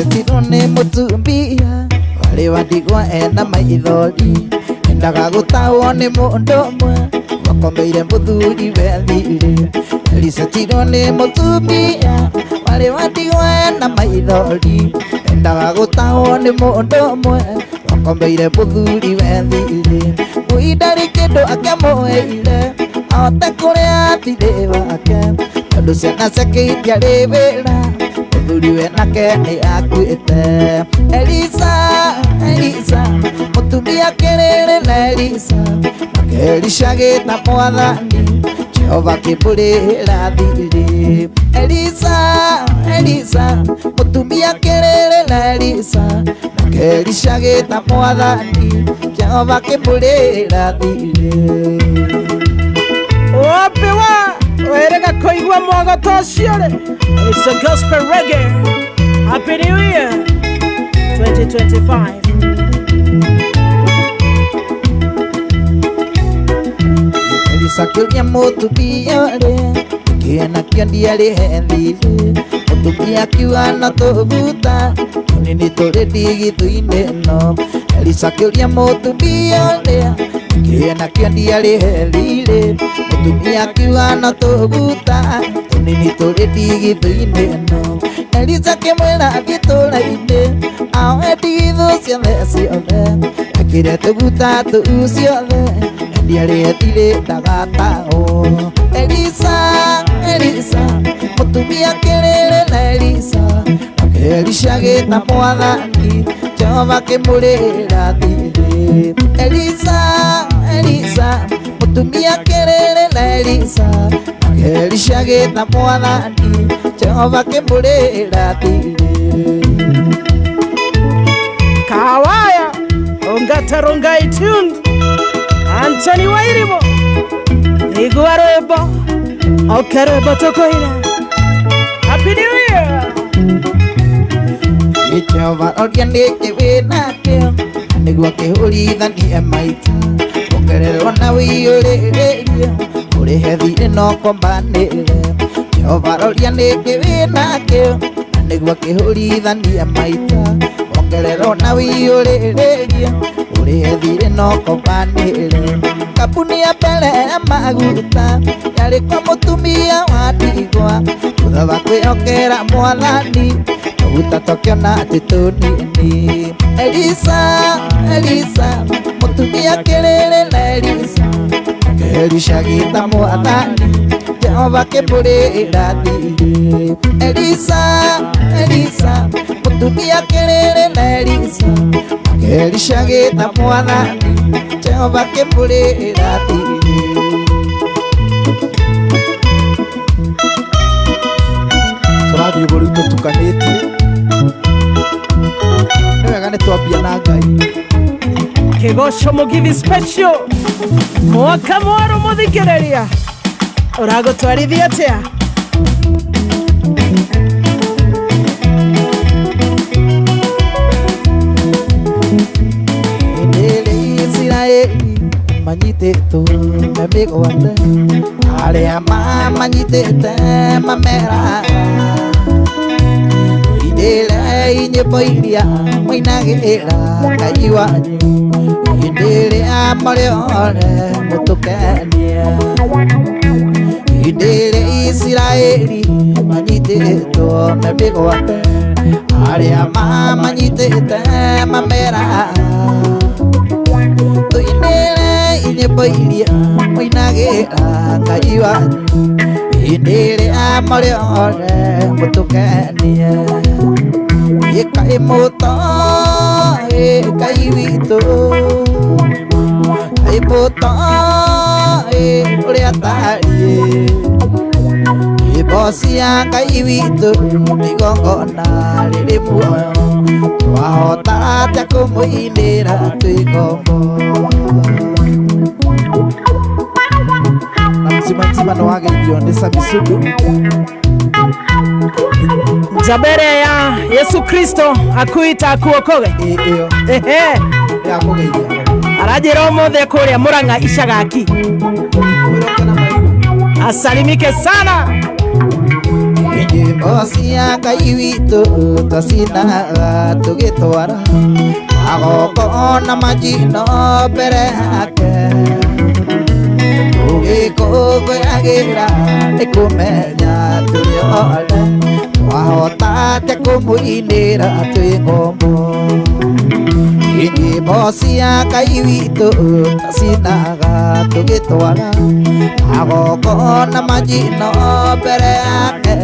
Tirone mutumbia wale wadigwa ena maithori endaga gutawo ni mundu mwe wakombeire muthuri wethire. Elisa Tirone mutumbia wale wadigwa ena maithori endaga gutawo ni mundu mwe wakombeire muthuri wethire. Muindari kindu akemuheire ahote kuria thire wake tondu ciana ciake itiarĩ wĩra muthuri we nake ni akuĩte. Elisa mutumia kĩrĩrĩ na Elisa nake Elisha gĩta mwathani Jehova kĩmbũrĩra thirĩ. Elisa mutumia kĩrĩrĩ na Elisa nake Elisha gĩta mwathani Jehova kĩmbũrĩra thirĩ. Opewa werega koigwa mwago tociore. It's a gospel reggae. Happy New Year 2025. Elisa kĩũria mũtumia ũrĩa kĩena kĩo ndiarĩ hethire. Mũtumia akiuga na tũguta tũnini tũrĩ ndigithũ-inĩ ĩno. Elisa kĩũria mũtumia ũrĩa kĩena kĩo ndiarĩ hethire. Mũtumia akiuga na tũguta tũnini tũrĩ ndigithũ-inĩ ĩno. Elisa akĩmwĩra athiĩ itũũra-inĩ ahoe ndigithũ ciothe ekĩre tũguta tũu ciothe ndiarĩ hethire ndagatahwo. Elisa mutumia kĩrĩrĩ na Elisa nake Elisha gĩta mwathani Jehova kĩmbũrĩra thirĩ. Elisa mutumia kĩrĩrĩ na Elisa nake Elisha gĩta mwathani Jehova kĩmbũrĩra thirĩ. Kawaya Ongatarongai tuned Anthony Wairibo Igwa rwĩmbo oke rwĩmbo tũkũina. Happy New Year. Jehova oria nĩkĩ wĩnakĩo nĩguo kĩhũrithanie maita ongererwo na wĩyũrĩrĩria ũrĩhe thirĩ no kombanĩre. Jehova oria nĩkĩ wĩnakĩo nĩguo kĩhũrithanie maita ongererwo na wĩyũrĩrĩria ũrĩhe thirĩ no kombanĩre. Kabuni ya mbere ya maguta yarĩ kwa mũtumia wa ndigwa thutha wa kwĩhokera mwathani tũguta tũkĩona atĩ tũnini. Elisa mutumia kĩrĩrĩ na Elisa nake Elisha gĩta mwathani Jehova kĩmbũrĩra thirĩ. Elisa mutumia kĩrĩrĩ na Elisa nake Elisha gĩta mwathani Jehova kĩmbũrĩra thirĩ. Tũrathiĩ ũguo rĩu tũtukanĩtie nĩ wega nĩ twambia na Ngai. Kĩgoco mũgithi special mwaka mwerũ mũthikĩrĩria ũragũtwarithia atĩa? Isiraeli manyitĩtwo nĩ mĩgwate arĩa mamanyitĩte mameraga. Hĩndĩ nyĩmbo iria mũinagĩra Ngai wanyu hĩndĩ ĩrĩa mũrĩ ore mũtũkenie. Hĩndĩ ĩrĩa Isiraeli manyitĩtwo nĩ mĩgwate arĩa mamanyitĩte mameraga. Nyĩmbo iria mũinagĩra Ngai wanyu hĩndĩ ĩrĩa mũrĩ ore mũtũkenie. Kaĩ mũtoĩ Ngai witũ, kaĩ mũtoĩ ũrĩa atariĩ. Nyĩmbo cia Ngai witũ nĩ igongona rĩrĩ muoyo twahota atĩa kũmũinĩra twĩ ngombo. Mzima no wageithio nĩ Samisudu. Njabere ya Yesu Kristo akuita akuokoge. Iyo ya kugeithia arajĩra ũmũthĩ kũrĩa Mũrang'a Ishagaki. Asalimike sana. nyĩmbo cia Ngai witũ twacinaga tũgĩtwara magongona manjino mbere yake tũgĩkũngũyagĩra nĩ kũmenya tũrĩ othe twahota atĩa kũmũinĩra twĩ ngombo. Nyĩmbo cia Ngai witũ twacinaga tũgĩtwara magongona manjino mbere yake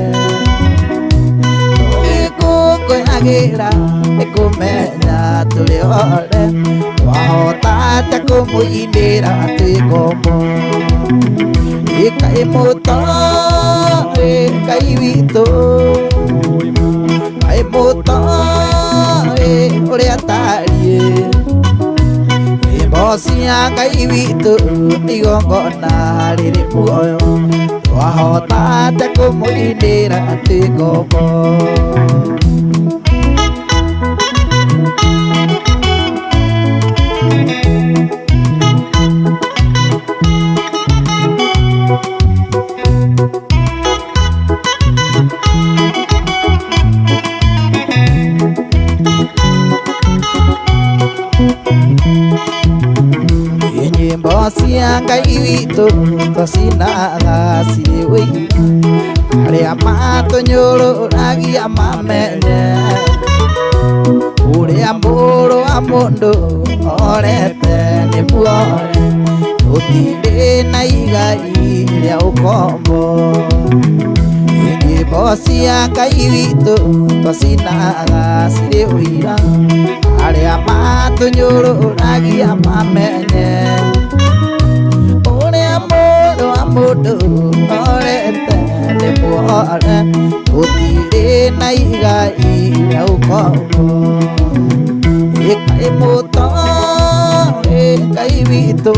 tũgĩkũngũyagĩra nĩ kũmenya tũrĩ othe twahota atĩa kũmũinĩra twĩ ngombo. Kaĩ mũtoĩ Ngai witũ, kaĩ mũtoĩ ũrĩa atariĩ. Nyĩmbo cia Ngai witũ igongona rĩrĩ muoyo twahota atĩa kũmũinĩra twĩ ngombo. Nyĩmbo cia Ngai witũ twacinaga cirĩ wĩira arĩa matũnyũrũragia mamenye ũrĩa mũrũ wa mũndũ orete nĩ muoyo tũtirĩ na igai rĩa ũkombo. Nyĩmbo cia Ngai witũ twacinaga cirĩ wĩira arĩa matũnyũrũragia mamenye ũrĩa mũrũ wa mũndũ orete nĩ muoyo tũtirĩ na igai rĩa ũkombo. Kaĩ mũtoĩ Ngai witũ,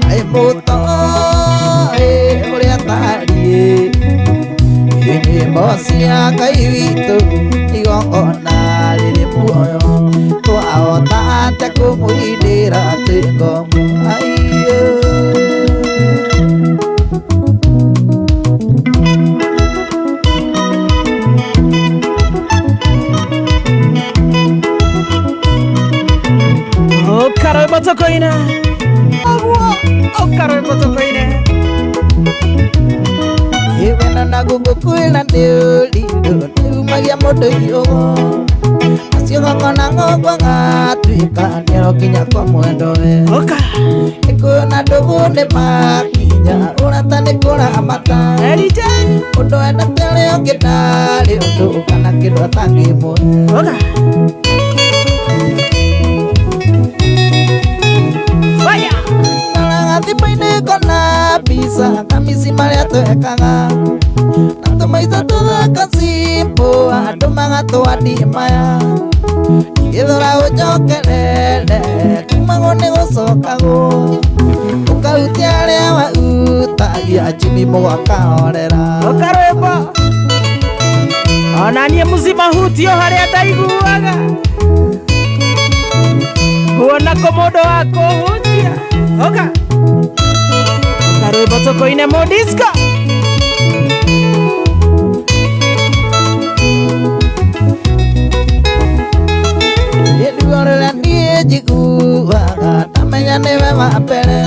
kaĩ mũtoĩ ũrĩa atariĩ. Nyĩmbo cia Ngai witũ igongona rĩrĩ muoyo twahota atĩa kũmũinĩra twĩ ngombo. Okaro botokoine, okaro botokoine. Wena na gũgũkwĩra nĩ ũritũ nĩumagia mũndũ iũgo acio ng'ong'ona ng'ong'o gatuĩka nĩarokinya kwa mwendowe. Nĩkwĩna ndũgũ nĩ makinya ũrata nĩ kũramata ũndũ endete ũrĩa ũngĩ ndarĩ ũndũ kana kĩndũ atangĩmũhe. Thimũ-inĩ ngona mbica kamisi marĩa twekaga na tũmaica tũthaka simpo andũ magatũania maya igĩthũra ũnjokerere kumagwo nĩ gũcokagwo ũkahutia arĩa wahutagia Jimmy mũgakahorera. Ũkarwĩmbo ona niĩ mũcima hutio harĩa ndaiguaga kuona kũ mũndũ wa kũhutia. Karwĩmbo tũkũine mũdisco. Ruo rũrĩa niĩ njiguaga ndamenya nĩwe wa mbere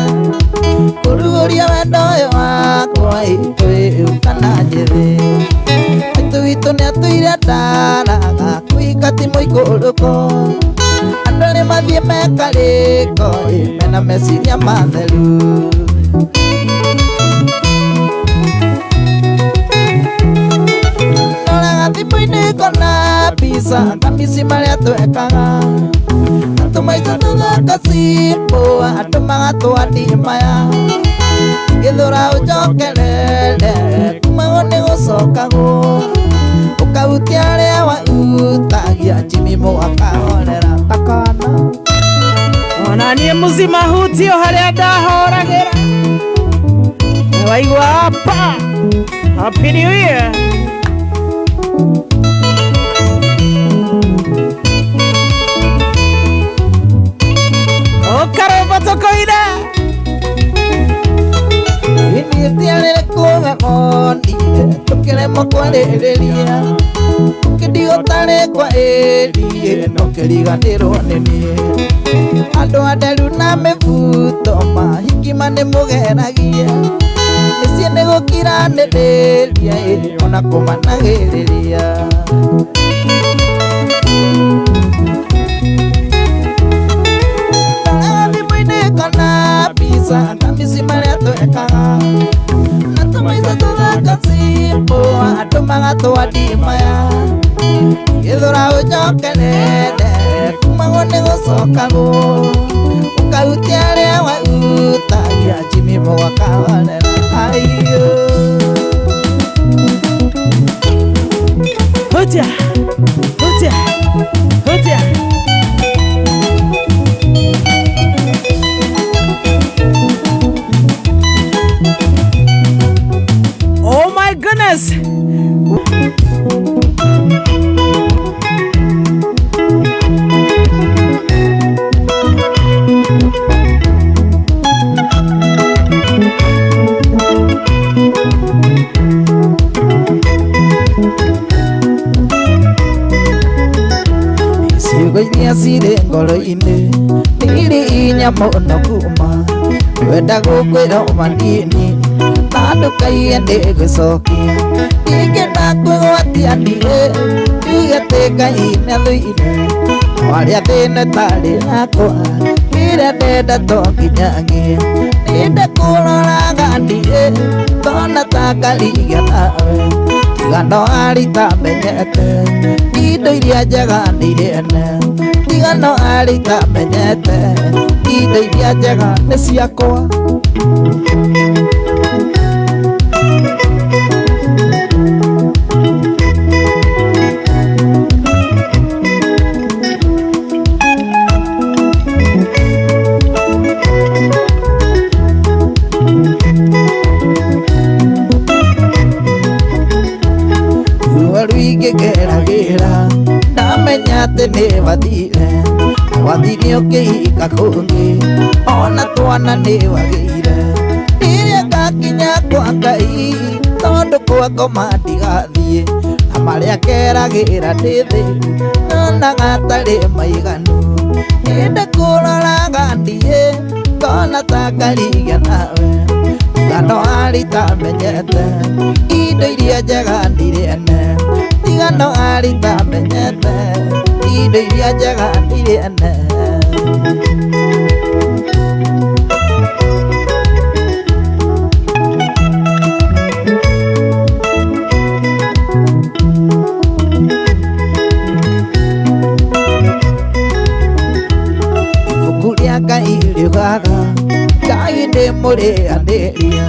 kũrugũria wendo ũyũ wakwa itũĩ kana njĩthĩ. Maitũ witũ nĩatũire ndaraga kũhika ti mũikũrũko andũ nĩ mathiĩ mekarĩko mena meciria matheru. Ndoraga thimũ-inĩ ngona mbica kamisi marĩa twekaga na tũmaica tũthaka simpo andũ magatũania maya igĩthũra ũnjokerere kumagwo nĩ gũcokagwo ũkahutia arĩa wahutagia Jimmy mũgakahorera. Takana ona niĩ mũcima hutio harĩa ndahoragĩra waigua hapa. Happy New Year. Karwĩmbo tũkũine iniĩ tiarĩ kũge monire ria kidio tare kwa eli no kiriganirwo nini andu atheru na mivuto mahikima ni mugeragia nicie ni gukiraniriria ona kumanagiriria Kamisi maria tuekaga natumaitha tuthaka simbo atumaga twadimaya githura ujokerere kumago ni gucokago ukautia aria wautagia chimimo gwakawarera aiyo Hotia Hotia Hotia goodness. Ciugo iria cirĩ ngoro-inĩ nĩirĩ hinya mũno kuma wenda gũkwĩra manini ndukaie ndĩgũcokia ingĩenda kwĩgwatia niĩ njuge tĩ Ngai nĩathũire warĩa thĩna tarĩ yakwa kĩrĩa ndenda to nginyagie nĩnde kũroraga niĩ tona ta ngarigia nawe tiga no arĩ ta menyete indo iria njega nĩirĩene tiga no arĩ ta menyete indo iria njega nĩ ciakwa ngĩgeragĩra ndamenya atĩ nĩ wathire wathire ũkĩhika kũngĩ ona twana nĩ wagĩire rĩrĩa ngakinya kwa Ngai tondũ kwa ngoma ndigathiĩ na marĩa keragĩra ndĩ thĩku nyonaga atarĩ maiganu nĩnde kũroraga ndiĩ ngona ta ngarigia nawe tiga no arĩ ta menyete indo iria njega ndirĩene tiga no arĩ ta menyete indo iria njega ndirĩene ibuku rĩa Ngai riugaga Ngai nĩ mũrĩanĩria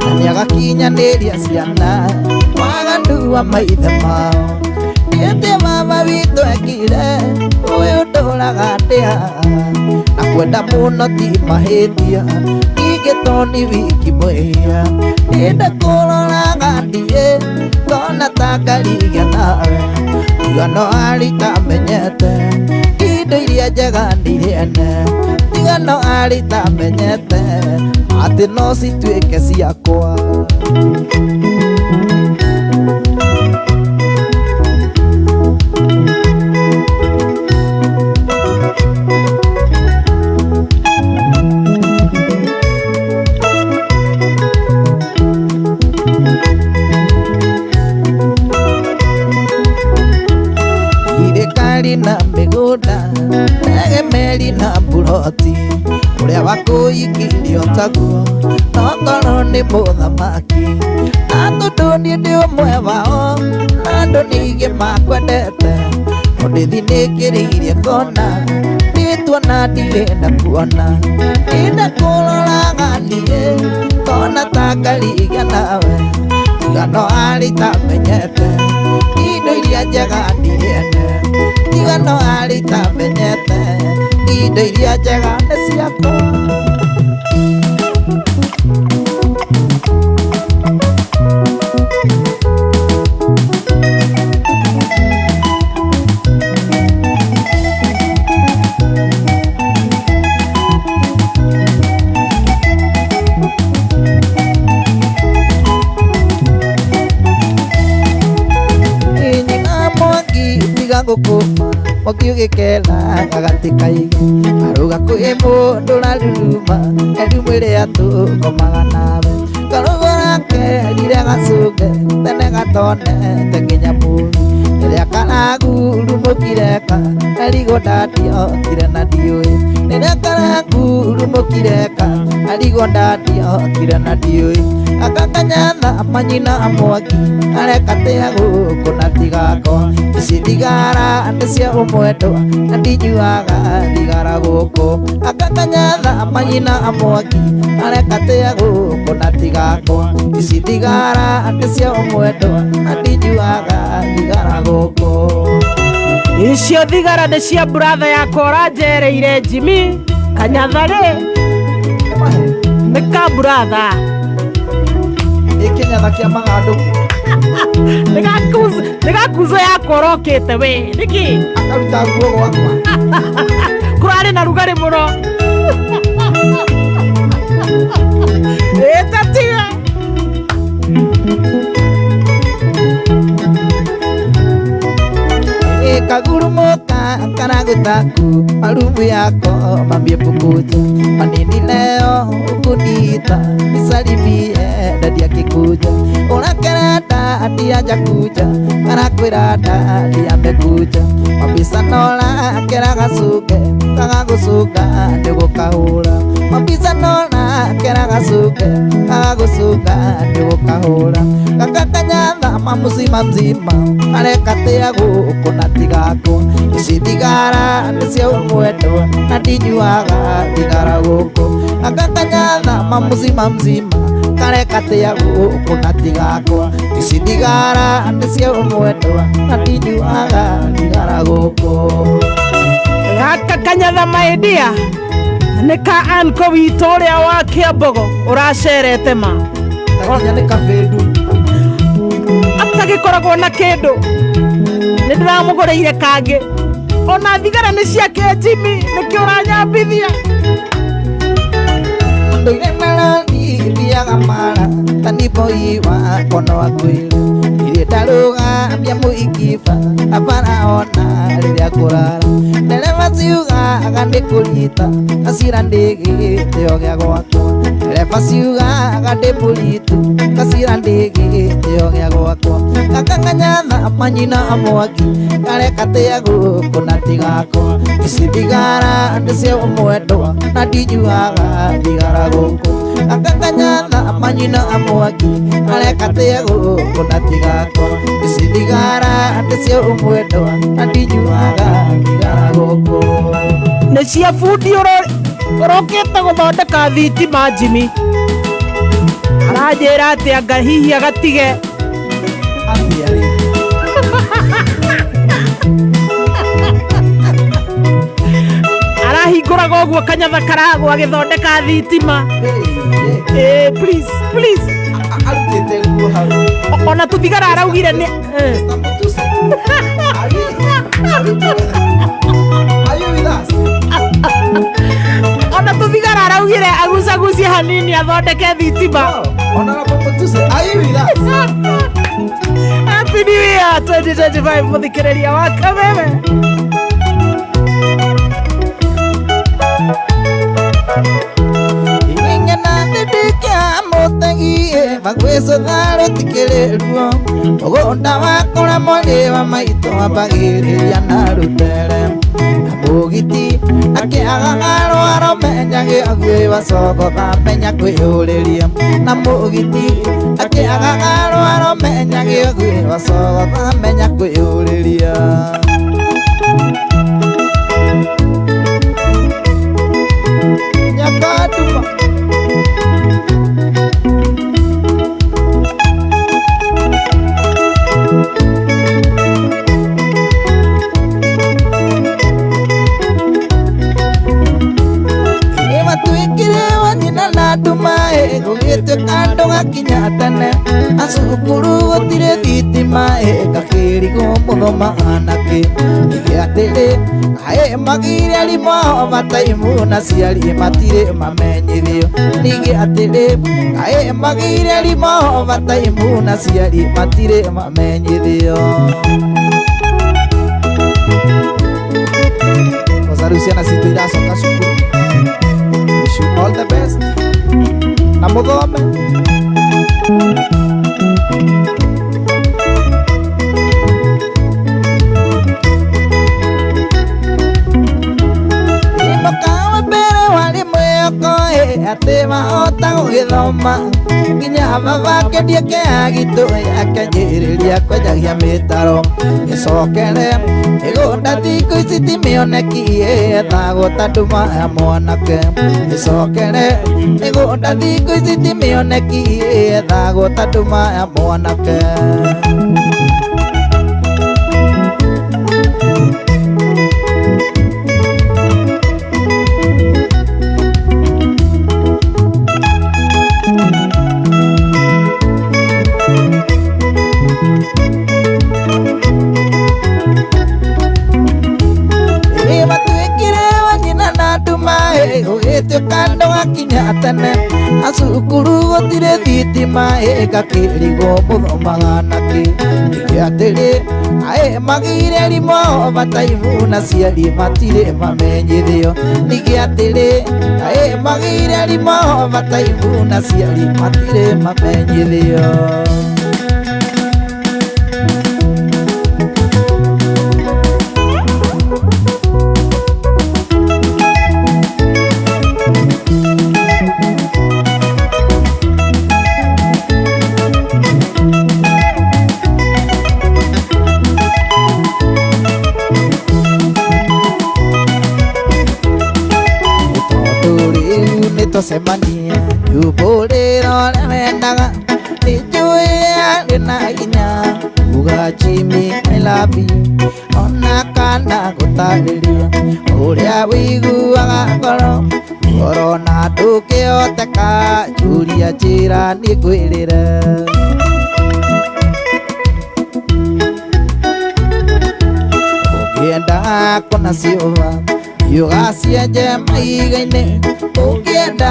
na nĩagakinyanĩria ciana waganu wa maithe mao nĩatĩ mama witũ ekire ũyũ ndũraga ndĩhaha na kwenda mũno ti mahĩtia ningĩ to nĩ wiki mwĩhia nĩnde kũroraga ndiĩ ngona ta ngarigia nawe tiga no arĩ ta menyete indo iria njega ndirĩene tiga no arĩ ta menyete atĩ no cituĩke ciakwa thirikari na mĩgũnda tegemeri na mburoti ũrĩa wakũikirio taguo nokorwo nĩ mũthamaki na tondũ niĩ ndĩ ũmwe wao na andũ ningĩ makwendete ũndĩthinĩkĩrĩirie ngona nĩtuona ndirenda kuona nĩnde kũroraga niĩ ngona ta ngarigia nawe tiga no arĩ ta menyete indo iria njega ndirĩene tiga no arĩ ta menyete indo iria njega nĩ ciakwa tiga gukuma mukiugikela gagatikai aruga kwi mundu raruruma erumire atukomaga nawe karugora kerire gacunge tene gatone tekinya muri riria karagurumukireka arigo ndadio tire na ndiui riria karagurumukireka arigo ndadio tire na ndiui akakanyatha manyina amwaki arekatea guku na tigako ici thigara nĩ cia ũmwendwa na ndinyuaga thigara gũkũ akakanyatha manyina amwaki arekatea guku na tigako ici thigara nĩ cia ũmwendwa na ndinyuaga thigara gũkũ icio thigara nĩ cia brother yakwa ũranjereire Jimmy Kanyatha rĩ nĩ ka brother Kĩnyatha kĩa magandũ nĩ gakuzo yakwa ũrokĩte we nĩkĩ akaruta nguo gwakwa kũrarĩ na rugarĩ mũno ĩtatiga kagurumuka karagutaku marumu yako mambie pukuja manini leo ukunita nisalimie dadi akikuja unakerenda atiaja kuja karakwirada ndiamekuja mabisa nola kera gasuke kagagusuka ndigukahura mabisa nola kera gasuke kagagusuka ndigukahura kakakanyatha mamuzima mzima arekatea guku na tigako ici thigara nĩ cia ũmwendwa na ndinyuaga thigara gũkũ akakanyatha mamuzima mzima karekatea guku na tigako ici thigara nĩ cia ũmwendwa na ndinyuaga thigara gũkũ gaka maidia nĩ ka anko witũ ũrĩa wa Kĩambogo ũracerete ma takinya nĩ kabĩndu atagĩkoragwo na kĩndũ nĩ ndĩramũgũrĩire kangĩ ona thigara nĩ ciake Jimmy nĩkĩ ũranyambithia ndũire narandithiaga mara taniboi wa kono wakwĩra irie ndarũgamia mũikiba abara ona rĩrĩa kũrara ndereba ciugaga nĩ kũrita gacira ndĩgĩtĩo gĩa gwakwa ndereba ciugaga ndĩ mũritu gacira ndĩgĩtĩo gĩa gwakwa gakanganyatha manyina amwaki karekatea gũkũ na tigakwa ici thigara nĩ cia ũmwendwa na ndinyuaga thigara gũkũ akakanyatha manyina amwaki arekatea gũkũ na tigakwa ici thigara nĩ cia ũmwendwa na ndinyuaga thigara gũkũ nĩ cia bundi ũrokĩte gũthondeka thitima Jimmy aranjĩra atĩ anga hihi agatige arahingũraga ũguo Kanyatha karagwo agĩthondeka thitima please arutĩte nguo hau ona tũthigara araugire nĩ ona tũthigara araugire agucagucie hanini athondeke thitima Happy New Year 2025 mũthikĩrĩria wa Kameme magwĩcotha rũtikĩrĩruo mũgũnda wakũra mwarĩ wa maitũ wambagĩrĩria na rũtere na mũgiti akĩagaga rwaro menya gĩaguĩ wacogotha menya kwĩyũrĩria na mũgiti akĩagaga rwaro menya gĩaguĩ wacogotha menya kwĩyũrĩria nyakaduma gũgĩtuĩka ndũgakinya tene acukuru gũtirĩ thitima gakĩrigwo mũthoma anake nige atĩrĩ aĩ magire arimũ ao mataimu na ciari matirĩ mamenyithio nige atĩrĩ aĩ magire arimũ ao mataimu na ciari matirĩ mamenyithio noma nginya baba kendie kia gitu akanjiriria kwenjagia mitaro gicokere igunda thikũ ici timĩonekie thagũta nduma ya mwanake gicokere igunda thikũ ici timĩonekie thagũta nduma ya mwanake kando akinya tene acukuru gutire thitima gakĩrigwo mũthomaga naki atĩrĩ aĩ magĩire rimo bataibu na ciari matirĩ mamenyithio ningĩ atĩrĩ aĩ magĩire rimo bataibu na ciari matirĩ mamenyithio semania yubuliro nemendaga nijuya lina inya uga Jimmy I love you ona kana gutariria uria wiguaga ngoro na ndũkĩhoteka Julia njĩra nĩngwĩrĩre ũngĩenda kũna ciũba yugacienje maiga-inĩ ũngĩenda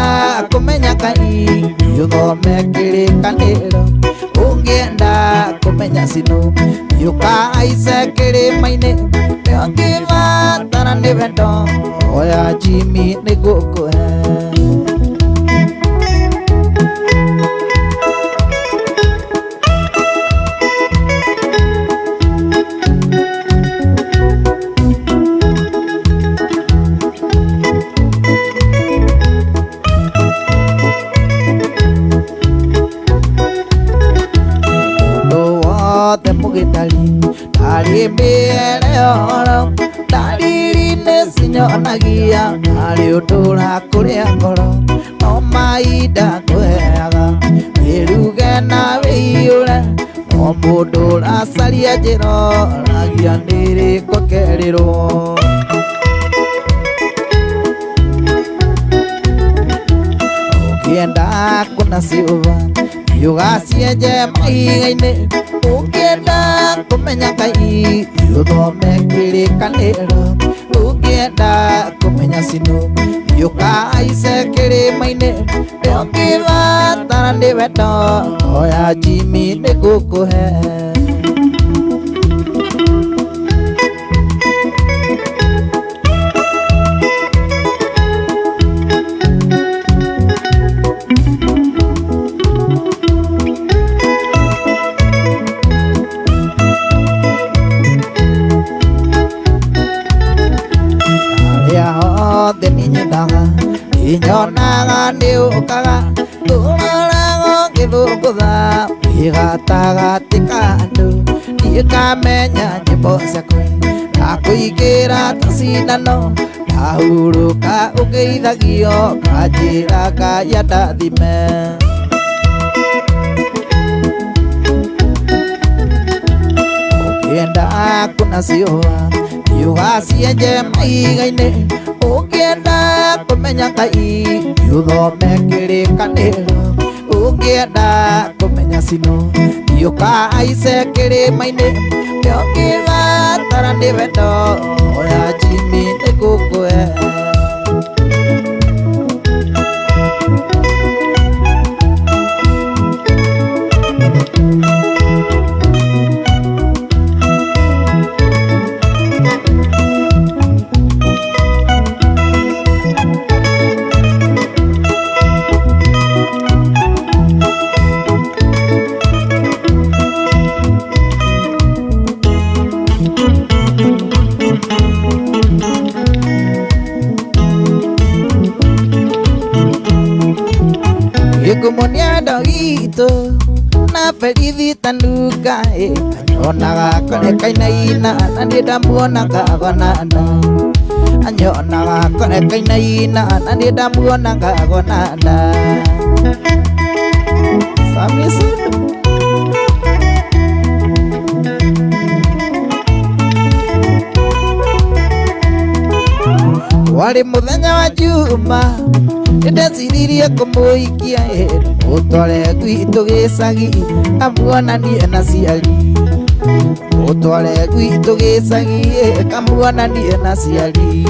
kũmenya Ngai ũthome kĩrĩkanĩro ũngĩenda kũmenya cino yũkaice kĩrĩma-inĩ ũngĩbatara nĩ wendo oya Jimmy nĩngũkũhe nyonagia harĩ ũndũ ũrakũrĩa ngoro no mahinda ngũheaga wĩruge na wĩiyũre no mũndũ ũracaria njĩra oragia nĩrĩkũ kerĩrwo ũngĩenda kũna ciũba yugacienje maiga-inĩ ũngĩenda kũmenya Ngai ũthome kĩrĩkanĩro ũngĩenda kũmenya cino yũkaice kĩrĩma-inĩ ũngĩbatara nĩ wendo oya Jimmy nĩngũkũhe inyonaga nĩũkaga ũmarago ngĩthũngũtha gatagatĩ ka andũ niĩ ngamenya nyĩmbo ciaku ndakũingĩra ta cindano ndahurũka ũngĩithagio kanjĩra Ngai andathime ũngĩenda kũna ciũa yugacienje maiga-inĩ ũngĩenda kũmenya Ngai ũthome kĩrĩkanĩro ũngĩenda kũmenya cino yũkaice kĩrĩma-inĩ ũngĩbatara nĩ wendo oya Jimmy nĩngũkũhe Nakumonia dogito na felizi tanuka Anyonaga kone kainaina Nanida muona kagonanda Anyonaga kone kainaina Nanida muona kagonanda Sami sudu Wali muthenya wa juma Ndeciririe kumuikia Utware gwitu gicagi Kamuonanie na ciari Utware gwitu gicagi Kamuonanie na ciari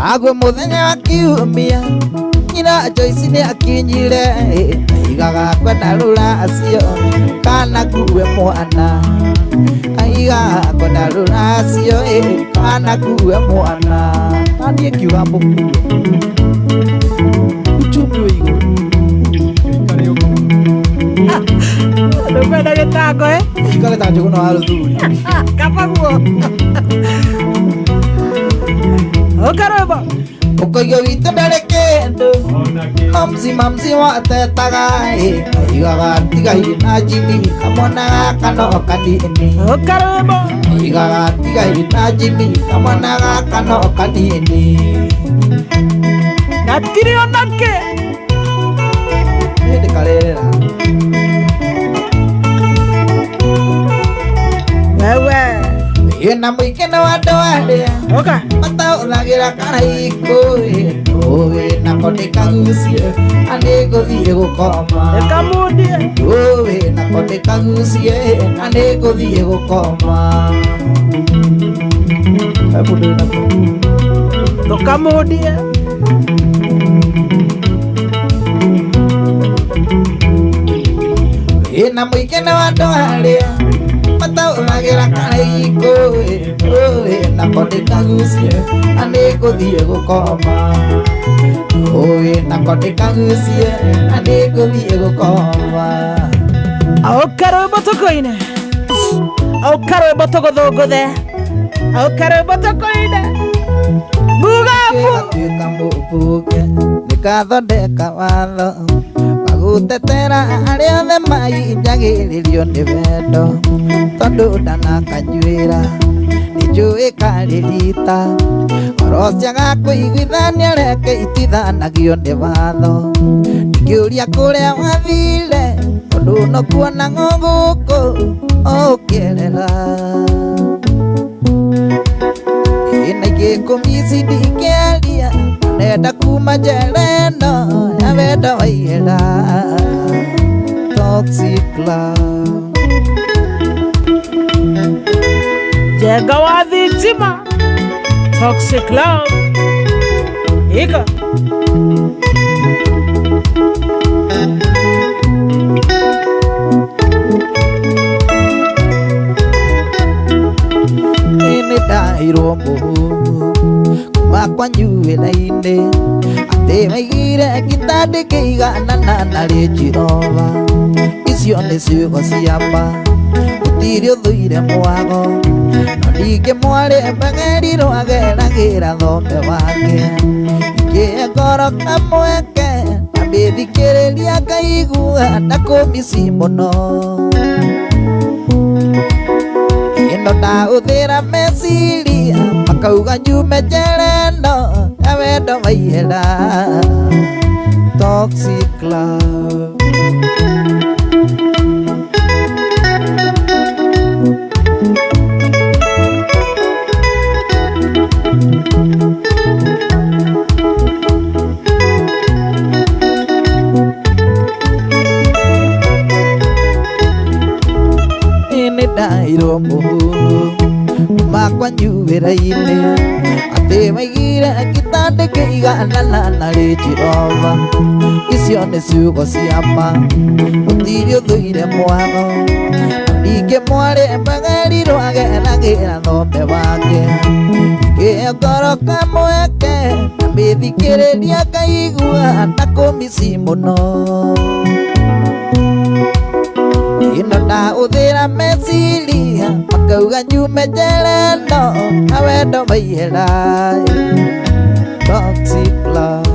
Agwe muthenya wa kiumia Nyina Joyce ni akinyire Aigaga kwenda ruracio kana kuwe mwana Aigaga kwenda ruracio kana kuwe mwana Nani kiuga mukuwe Uchumi wa iguru Ndupenda gitango Shikale tanjo kuno haruthuri Kapaguo Okaroba Ukoyo wito ndare kendo Mzima atetaga Aigaga tigai na Jimmy Kamwana kano kanini Okaroba Aigaga tigai na Jimmy Kamwana kano kanini Natiri onake Ede kalera Wewe Yena mwikena wadoale Oka Mata ulagira karaiko Owe nakote kagusie Anego dhie gukoma Ekamudie Owe nakote kagusie Anego dhie gukoma Ebudu nako Tokamudie Yena mwikena wadoale Mata ulagira karaiko Owe nakote kagusie Anego dhie gukoma Owe nakote kagusie Anego dhie gukoma Aukaro botokoine Aukaro botoko thogothe Aukaro botokoine Mugabu Atuika mubuke Nikathondeka watho Gutetera aria othe mainjagiririo ni wendo tondu ndanakanjuira ninjui karirita oro ciaga kuiguithania reke itithanagio ni watho ngiuria kuria wathire tondu no kuona nguku ukierera ina gikumi ndikiaria nenda kuma jereno ya wendo waihera Toxic love Jega wa thitima Toxic love Ika Ini dairo muhu Kuma nyuĩra-inĩ atĩ maigire gĩtandĩ kĩiganana na Jehova icio nĩ ciugo cia ma gũtirĩ ũthũire mwago no ningĩ mwarĩ mbegeri rwageragĩra thombe wake ingĩ ngoro kamweke amĩthikĩrĩria ngaigua ndakũmici mũno ĩno ndahũthĩra meciria makauga nyume njereno ya wendo waihera Toxic love Ini dairo muhuru makwa nyuĩra-inĩ atĩ maigire gĩtandĩ kĩiganana na Jehova icio nĩ ciugo cia ma gũtirĩ ũthũire mwago ningĩ mwarĩ mbegeri rwageragĩra thombe wake ingĩ ngoro kamweke amĩthikĩrĩria ngaigua ndakũmici mũno ino na uthira meciria makauga nyume njerendo na wendo maihera toxic love.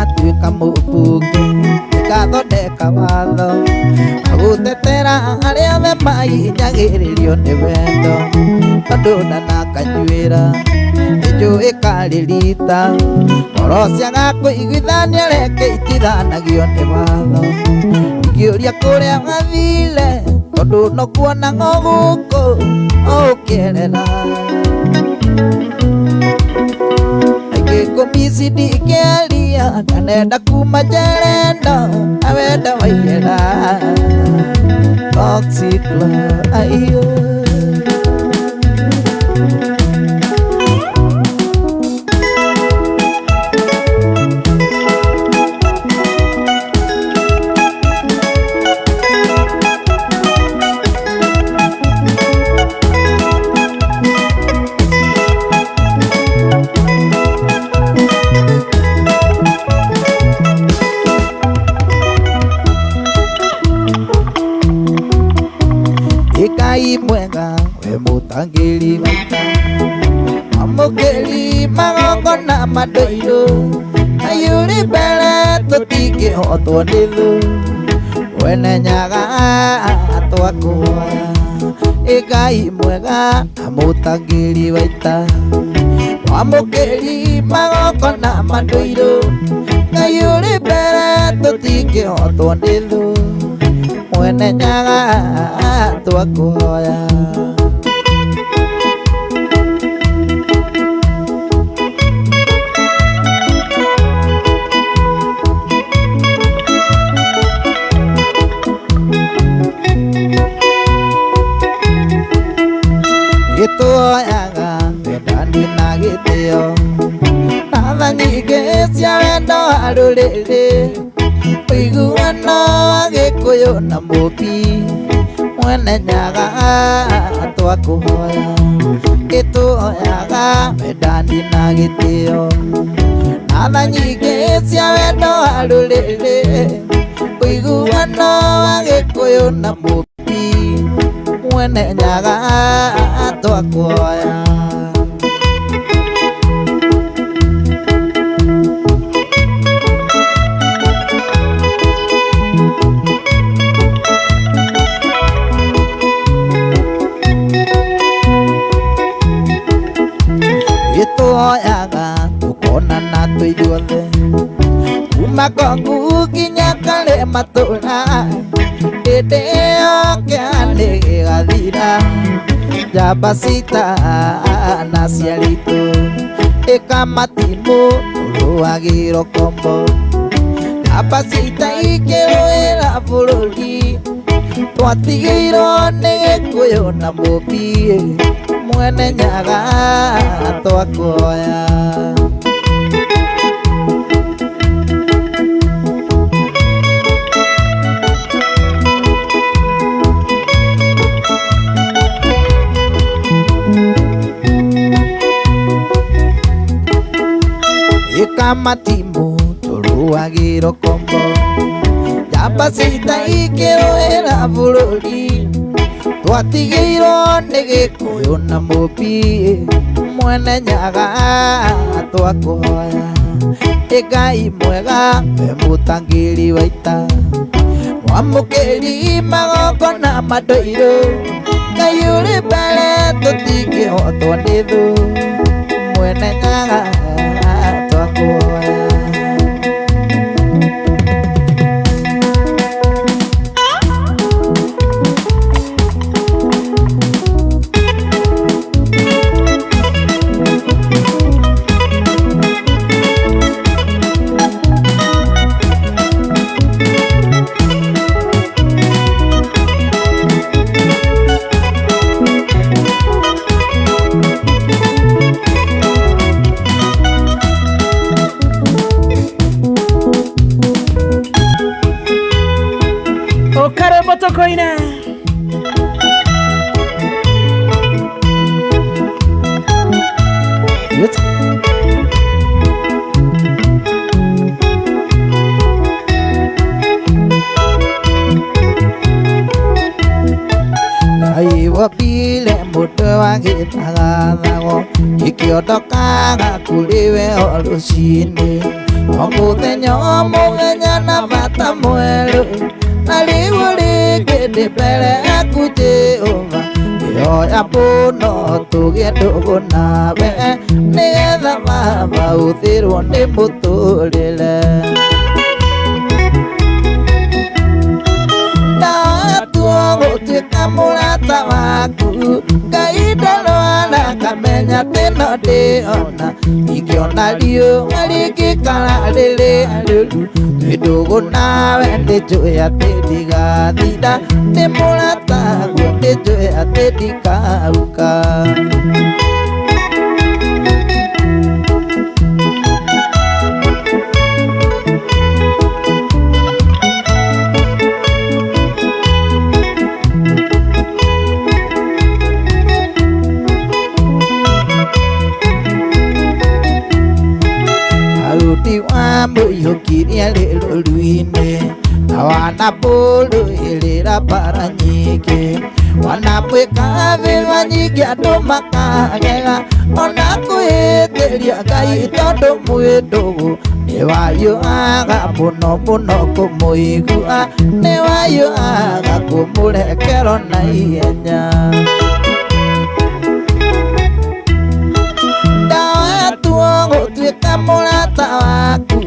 Atuĩka mũmbunge ĩgathondeka watho agũtetera arĩa othe mahinyagĩrĩrio nĩ wendo tondũ ndanakanyuĩra nĩnjũĩ karĩrita ngoro ciaga kũiguithania reke itithanagio nĩ watho ingĩũria kũrĩa gathire tondũ no kuona gũkũ ũkĩerera Komisi ndikĩaria ndanenda kuma njerendo na wendo waihera toxic love aiyo. Ikai mwega we mutangĩri gaita amũkĩri magongona madoiro ayũrĩ mbere tũtingĩhotwo nĩ thũ wene nyaga twakũhoya Ikai mwega amũtangĩri gaita amũkĩri magongona madoiro ayũrĩ mbere tũtingĩhotwo nĩ thũ wene nyaga twakũhoya gĩtũhoyaga wendani na gĩtĩo na tha nyingĩ cia wendo wa rũrĩrĩ ũiguano wa Gĩkũyũ na Mũmbi mwene nyaga twakũhoya gĩtũhoyaga wendani na gĩtĩo na tha nyingĩ cia wendo wa rũrĩrĩ ũiguano wa Gĩkũyũ na Mũmbi mwene nyaga twakũhoya gĩtũhoyaga tũkonana twĩ ithuothe kuma Kongu nginya Karema tũra hĩndĩ ĩyo kĩhani gĩgathira njamba citana ciaritũ ĩkamatimũ tũrũagĩrwo kombo njamba cita ikĩrũĩra bũrũri twatigĩirwo nĩ Gĩkũyũ na Mũmbi mwene nyaga twakũhoya ĩkamatimũ tũrũagĩrwo kombo njamba cita ikĩrũĩra bũrũri twatigĩirwo nĩ Gĩkũyũ na Mũmbi mwene nyaga twakũhoya Ikai mwega we mũtangĩri waita mwamũkĩri magongona madoiro Ngai ũrĩ mbere tũtingĩhotwo nĩ thũ mwene nyaga twakũhoya gĩtagatago ikĩondokaga kũrĩ we o rũcinĩ o mũthenya o mũthenya na bata mwerũ na rĩu rĩngĩ ndĩ mbere yaku Jehova ngĩhoya mũno tũgĩe ndũgũ nawe nĩgetha Baba ũthĩrwo nĩ mũtũrĩre gũtuĩka mũrata waku Ngai ndarwara kamenya teno ndĩona ingĩona riũa rĩngĩkara rĩrĩ rĩru twĩ ndũgũ nawe nĩnjũĩ atĩ ndigathira ndĩ mũrata guo nĩnjũĩ atĩ ndikauka mũiyũkirie rĩrũru-inĩ na wanapũrũĩrĩra mbara nyingĩ wanapwĩkavĩrwa nyingĩ andũ makagega ona kwĩhĩtĩria Ngai tondũ mwĩndũgũ nĩwayũaga mũno mũno kũmũigua nĩwayũaga kũmũrekero na ihenya gũtuĩka mũrata waku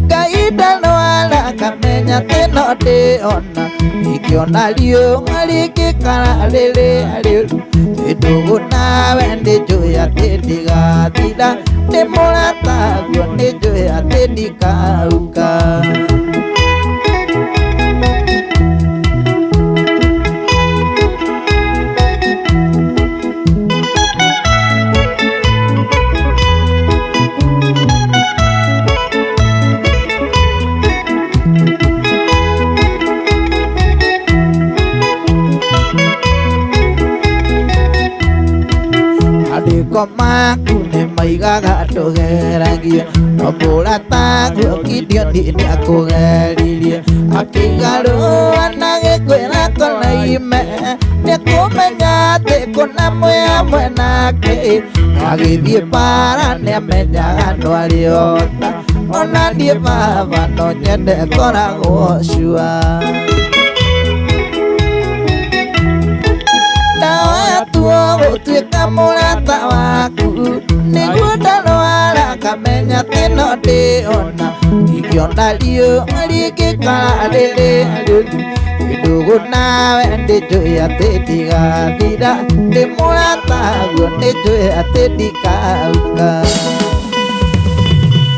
Ngai ndarwara kamenya teno ndĩona ingĩona riũa rĩngĩkara rĩrĩ rĩru twĩ ndũgũ nawe nĩnjũĩ atĩ ndigathira ndĩ mũrata guo nĩnjũĩ atĩ ndikauka maku nĩmaigaga ndũgeragie no mũrata guo Gideoni nĩakũgeririe akĩgarũra na gĩkwĩra kũraime nĩkũmenya atĩ kũna mwĩhamwe nake agĩthiĩ mbara nĩamenyaga ndwarĩota ona niĩ Baba no nyende ngoragwo cua gũtuĩka mũrata waku nĩguo ndarwara kamenya teno ndĩona ingĩona riũa rĩngĩkara rĩrĩ rĩru twĩ ndũgũ nawe nĩnjũĩ atĩ ndigathira ndĩ mũrata guo nĩnjũĩ atĩ ndikauka